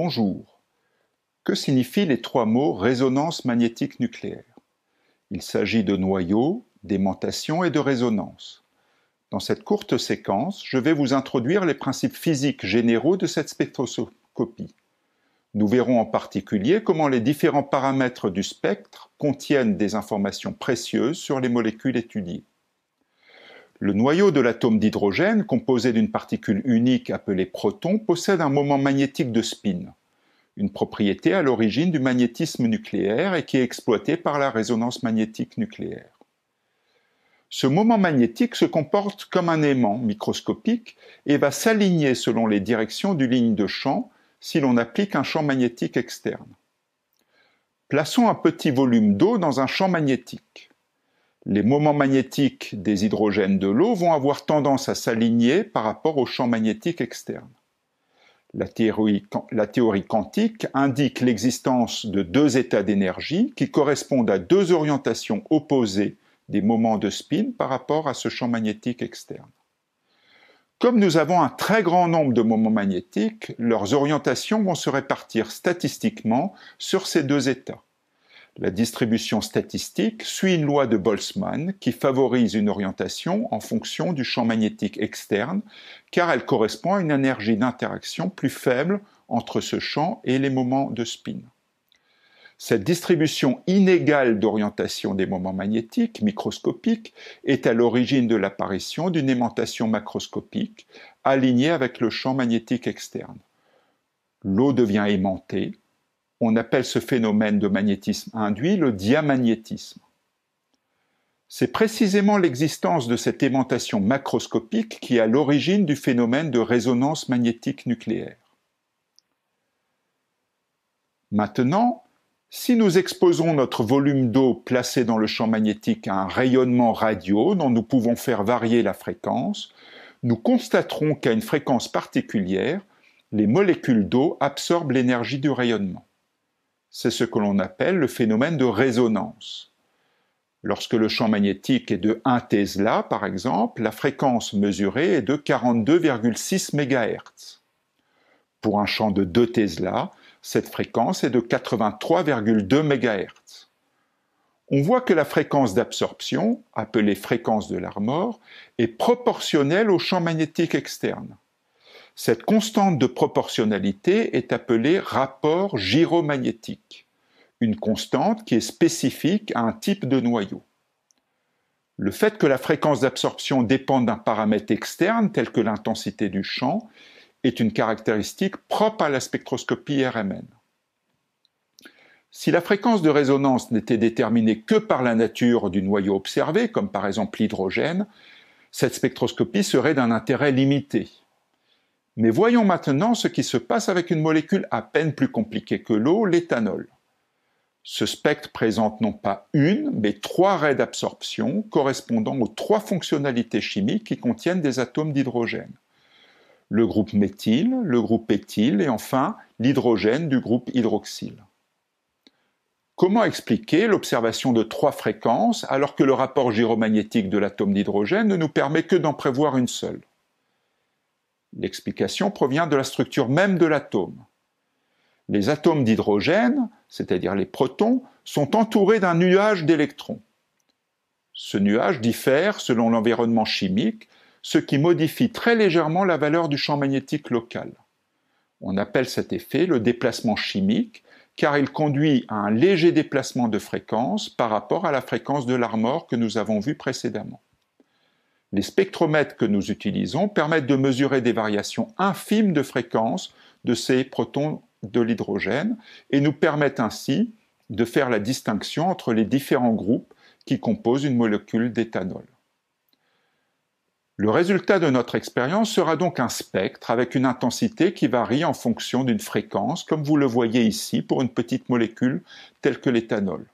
Bonjour. Que signifient les trois mots résonance magnétique nucléaire? Il s'agit de noyaux, d'aimantation et de résonance. Dans cette courte séquence, je vais vous introduire les principes physiques généraux de cette spectroscopie. Nous verrons en particulier comment les différents paramètres du spectre contiennent des informations précieuses sur les molécules étudiées. Le noyau de l'atome d'hydrogène, composé d'une particule unique appelée proton, possède un moment magnétique de spin, une propriété à l'origine du magnétisme nucléaire et qui est exploitée par la résonance magnétique nucléaire. Ce moment magnétique se comporte comme un aimant microscopique et va s'aligner selon les directions du ligne de champ si l'on applique un champ magnétique externe. Plaçons un petit volume d'eau dans un champ magnétique. Les moments magnétiques des hydrogènes de l'eau vont avoir tendance à s'aligner par rapport au champ magnétique externe. La théorie quantique indique l'existence de deux états d'énergie qui correspondent à deux orientations opposées des moments de spin par rapport à ce champ magnétique externe. Comme nous avons un très grand nombre de moments magnétiques, leurs orientations vont se répartir statistiquement sur ces deux états. La distribution statistique suit une loi de Boltzmann qui favorise une orientation en fonction du champ magnétique externe, car elle correspond à une énergie d'interaction plus faible entre ce champ et les moments de spin. Cette distribution inégale d'orientation des moments magnétiques microscopiques est à l'origine de l'apparition d'une aimantation macroscopique alignée avec le champ magnétique externe. L'eau devient aimantée. On appelle ce phénomène de magnétisme induit le diamagnétisme. C'est précisément l'existence de cette aimantation macroscopique qui est à l'origine du phénomène de résonance magnétique nucléaire. Maintenant, si nous exposons notre volume d'eau placé dans le champ magnétique à un rayonnement radio dont nous pouvons faire varier la fréquence, nous constaterons qu'à une fréquence particulière, les molécules d'eau absorbent l'énergie du rayonnement. C'est ce que l'on appelle le phénomène de résonance. Lorsque le champ magnétique est de 1 Tesla, par exemple, la fréquence mesurée est de 42,6 MHz. Pour un champ de 2 Tesla, cette fréquence est de 83,2 MHz. On voit que la fréquence d'absorption, appelée fréquence de Larmor, est proportionnelle au champ magnétique externe. Cette constante de proportionnalité est appelée rapport gyromagnétique, une constante qui est spécifique à un type de noyau. Le fait que la fréquence d'absorption dépende d'un paramètre externe tel que l'intensité du champ est une caractéristique propre à la spectroscopie RMN. Si la fréquence de résonance n'était déterminée que par la nature du noyau observé, comme par exemple l'hydrogène, cette spectroscopie serait d'un intérêt limité. Mais voyons maintenant ce qui se passe avec une molécule à peine plus compliquée que l'eau, l'éthanol. Ce spectre présente non pas une, mais 3 raies d'absorption correspondant aux 3 fonctionnalités chimiques qui contiennent des atomes d'hydrogène. Le groupe méthyle, le groupe éthyle et enfin l'hydrogène du groupe hydroxyle. Comment expliquer l'observation de 3 fréquences alors que le rapport gyromagnétique de l'atome d'hydrogène ne nous permet que d'en prévoir une seule? L'explication provient de la structure même de l'atome. Les atomes d'hydrogène, c'est-à-dire les protons, sont entourés d'un nuage d'électrons. Ce nuage diffère selon l'environnement chimique, ce qui modifie très légèrement la valeur du champ magnétique local. On appelle cet effet le déplacement chimique, car il conduit à un léger déplacement de fréquence par rapport à la fréquence de Larmor que nous avons vue précédemment. Les spectromètres que nous utilisons permettent de mesurer des variations infimes de fréquence de ces protons de l'hydrogène et nous permettent ainsi de faire la distinction entre les différents groupes qui composent une molécule d'éthanol. Le résultat de notre expérience sera donc un spectre avec une intensité qui varie en fonction d'une fréquence, comme vous le voyez ici pour une petite molécule telle que l'éthanol.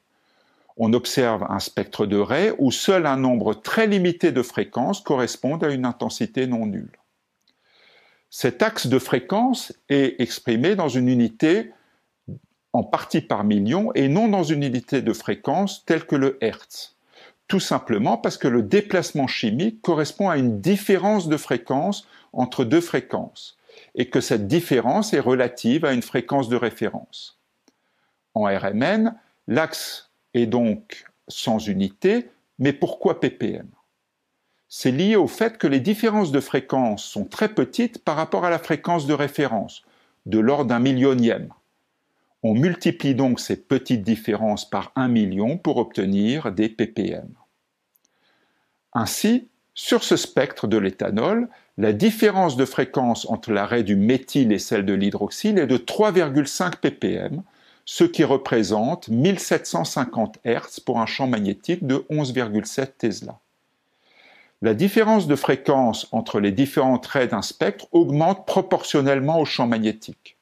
On observe un spectre de raies où seul un nombre très limité de fréquences correspondent à une intensité non nulle. Cet axe de fréquence est exprimé dans une unité en partie par million et non dans une unité de fréquence telle que le Hertz. Tout simplement parce que le déplacement chimique correspond à une différence de fréquence entre deux fréquences. et que cette différence est relative à une fréquence de référence. En RMN, l'axe est donc sans unité, mais pourquoi ppm? C'est lié au fait que les différences de fréquence sont très petites par rapport à la fréquence de référence, de l'ordre d'un millionième. On multiplie donc ces petites différences par 1 million pour obtenir des ppm. Ainsi, sur ce spectre de l'éthanol, la différence de fréquence entre l'arrêt du méthyle et celle de l'hydroxyle est de 3,5 ppm, ce qui représente 1750 Hz pour un champ magnétique de 11,7 Tesla. La différence de fréquence entre les différents traits d'un spectre augmente proportionnellement au champ magnétique.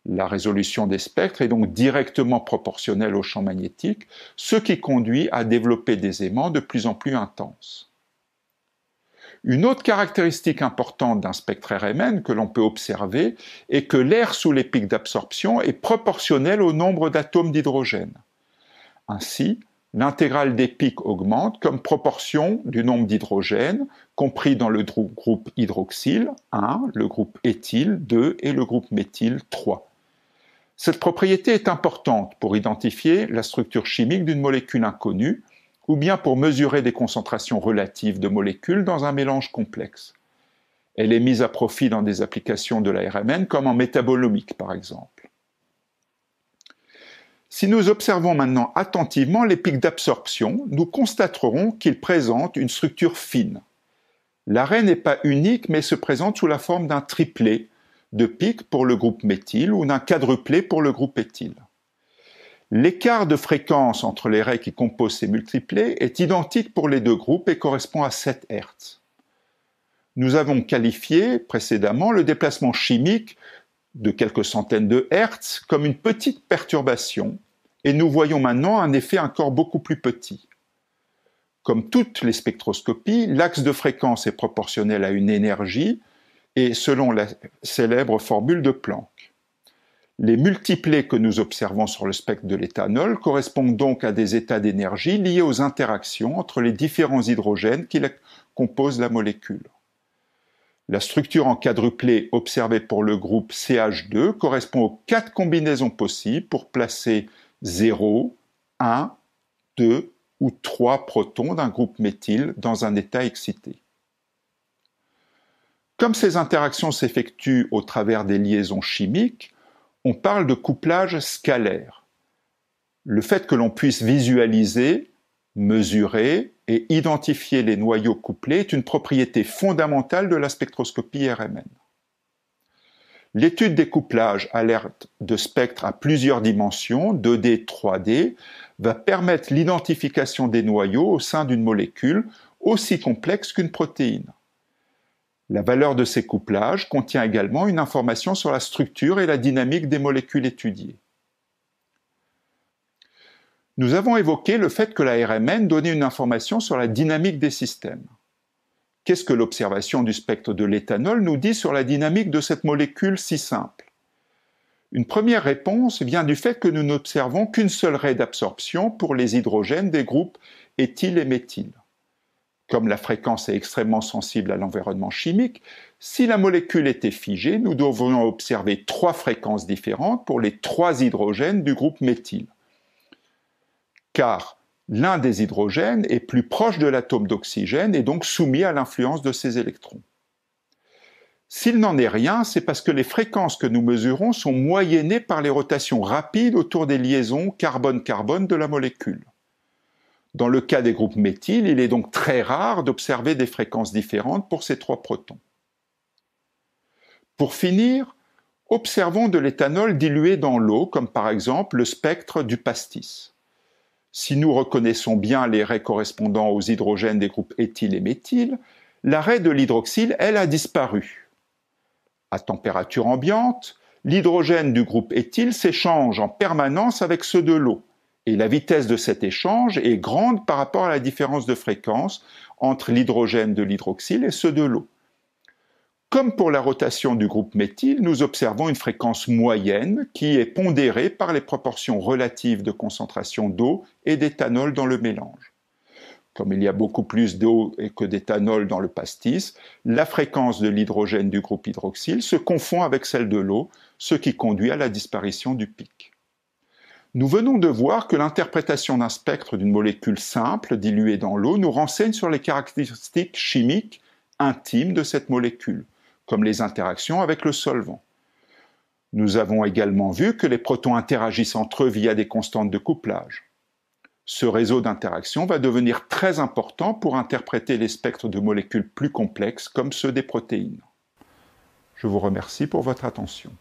La résolution des spectres est donc directement proportionnelle au champ magnétique, ce qui conduit à développer des aimants de plus en plus intenses. Une autre caractéristique importante d'un spectre RMN que l'on peut observer est que l'air sous les pics d'absorption est proportionnel au nombre d'atomes d'hydrogène. Ainsi, l'intégrale des pics augmente comme proportion du nombre d'hydrogène compris dans le groupe hydroxyle 1, le groupe éthyle 2 et le groupe méthyle 3. Cette propriété est importante pour identifier la structure chimique d'une molécule inconnue ou bien pour mesurer des concentrations relatives de molécules dans un mélange complexe. Elle est mise à profit dans des applications de la RMN comme en métabolomique par exemple. Si nous observons maintenant attentivement les pics d'absorption, nous constaterons qu'ils présentent une structure fine. L'arrêt n'est pas unique mais se présente sous la forme d'un triplet de pics pour le groupe méthyle ou d'un quadruplé pour le groupe éthyle. L'écart de fréquence entre les raies qui composent ces multiplés est identique pour les deux groupes et correspond à 7 Hz. Nous avons qualifié précédemment le déplacement chimique de quelques centaines de Hertz comme une petite perturbation et nous voyons maintenant un effet encore beaucoup plus petit. Comme toutes les spectroscopies, l'axe de fréquence est proportionnel à une énergie et selon la célèbre formule de Planck. Les multiplés que nous observons sur le spectre de l'éthanol correspondent donc à des états d'énergie liés aux interactions entre les différents hydrogènes qui composent la molécule. La structure en quadruplé observée pour le groupe CH2 correspond aux 4 combinaisons possibles pour placer 0, 1, 2 ou 3 protons d'un groupe méthyle dans un état excité. Comme ces interactions s'effectuent au travers des liaisons chimiques, on parle de couplage scalaire. Le fait que l'on puisse visualiser, mesurer et identifier les noyaux couplés est une propriété fondamentale de la spectroscopie RMN. L'étude des couplages à l'aide de spectres à plusieurs dimensions, 2D, 3D, va permettre l'identification des noyaux au sein d'une molécule aussi complexe qu'une protéine. La valeur de ces couplages contient également une information sur la structure et la dynamique des molécules étudiées. Nous avons évoqué le fait que la RMN donnait une information sur la dynamique des systèmes. Qu'est-ce que l'observation du spectre de l'éthanol nous dit sur la dynamique de cette molécule si simple? Une première réponse vient du fait que nous n'observons qu'une seule raie d'absorption pour les hydrogènes des groupes éthyle et méthyle. Comme la fréquence est extrêmement sensible à l'environnement chimique, si la molécule était figée, nous devrions observer 3 fréquences différentes pour les 3 hydrogènes du groupe méthyle. Car l'un des hydrogènes est plus proche de l'atome d'oxygène et donc soumis à l'influence de ces électrons. S'il n'en est rien, c'est parce que les fréquences que nous mesurons sont moyennées par les rotations rapides autour des liaisons carbone-carbone de la molécule. Dans le cas des groupes méthyle, il est donc très rare d'observer des fréquences différentes pour ces 3 protons. Pour finir, observons de l'éthanol dilué dans l'eau, comme par exemple le spectre du pastis. Si nous reconnaissons bien les raies correspondant aux hydrogènes des groupes éthyle et méthyle, la raie de l'hydroxyle, elle, a disparu. À température ambiante, l'hydrogène du groupe éthyle s'échange en permanence avec ceux de l'eau. Et la vitesse de cet échange est grande par rapport à la différence de fréquence entre l'hydrogène de l'hydroxyle et ceux de l'eau. Comme pour la rotation du groupe méthyle, nous observons une fréquence moyenne qui est pondérée par les proportions relatives de concentration d'eau et d'éthanol dans le mélange. Comme il y a beaucoup plus d'eau que d'éthanol dans le pastis, la fréquence de l'hydrogène du groupe hydroxyle se confond avec celle de l'eau, ce qui conduit à la disparition du pic. Nous venons de voir que l'interprétation d'un spectre d'une molécule simple diluée dans l'eau nous renseigne sur les caractéristiques chimiques intimes de cette molécule, comme les interactions avec le solvant. Nous avons également vu que les protons interagissent entre eux via des constantes de couplage. Ce réseau d'interactions va devenir très important pour interpréter les spectres de molécules plus complexes comme ceux des protéines. Je vous remercie pour votre attention.